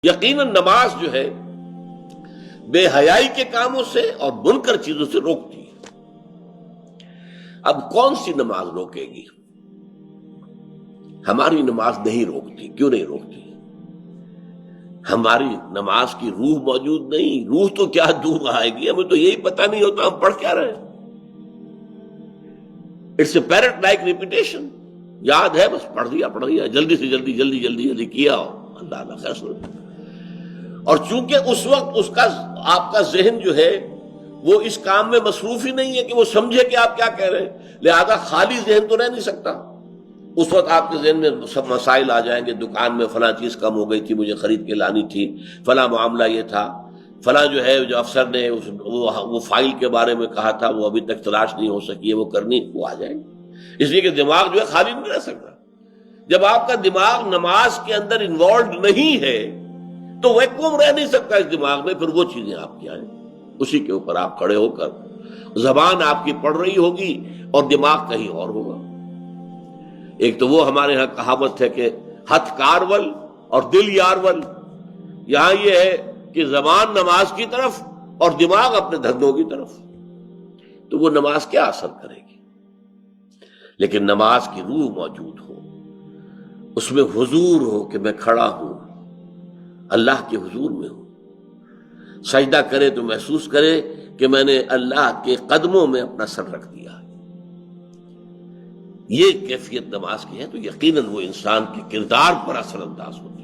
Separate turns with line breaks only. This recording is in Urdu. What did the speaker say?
یقیناً نماز جو ہے بے حیائی کے کاموں سے اور منکر چیزوں سے روکتی ہے۔ اب کون سی نماز روکے گی؟ ہماری نماز نہیں روکتی۔ کیوں نہیں روکتی؟ ہماری نماز کی روح موجود نہیں۔ روح تو کیا دور آئے گی، ہمیں تو یہی پتہ نہیں ہوتا ہم پڑھ کیا رہے ہیں۔ It's a parrot like repetition, یاد ہے بس پڑھ دیا جلدی سے جلدی کیا ہو، اللہ نہ خیر سن۔ اور چونکہ اس وقت آپ کا ذہن جو ہے وہ اس کام میں مصروف ہی نہیں ہے کہ وہ سمجھے کہ آپ کیا کہہ رہے ہیں، لہذا خالی ذہن تو رہ نہیں سکتا۔ اس وقت آپ کے ذہن میں سب مسائل آ جائیں گے، دکان میں فلاں چیز کم ہو گئی تھی، مجھے خرید کے لانی تھی، فلاں معاملہ یہ تھا، فلاں جو ہے جو افسر نے وہ فائل کے بارے میں کہا تھا وہ ابھی تک تلاش نہیں ہو سکی ہے، وہ کرنی، وہ آ جائیں گے۔ اس لیے کہ دماغ جو ہے خالی نہیں رہ سکتا۔ جب آپ کا دماغ نماز کے اندر انوالوڈ نہیں ہے تو ویکوم رہ نہیں سکتا اس دماغ میں، پھر وہ چیزیں آپ کی آئیں، اسی کے اوپر آپ کھڑے ہو کر زبان آپ کی پڑھ رہی ہوگی اور دماغ کہیں اور ہوگا۔ ایک تو وہ ہمارے ہاں کہاوت ہے کہ ہتھ کارول اور دل یارول، یہاں یہ ہے کہ زبان نماز کی طرف اور دماغ اپنے دھندوں کی طرف، تو وہ نماز کیا اثر کرے گی؟ لیکن نماز کی روح موجود ہو، اس میں حضور ہو کہ میں کھڑا ہوں، اللہ کے حضور میں ہوں، سجدہ کرے تو محسوس کرے کہ میں نے اللہ کے قدموں میں اپنا سر رکھ دیا ہے۔ یہ کیفیت نماز کی ہے تو یقیناً وہ انسان کے کردار پر اثر انداز ہوتی ہے۔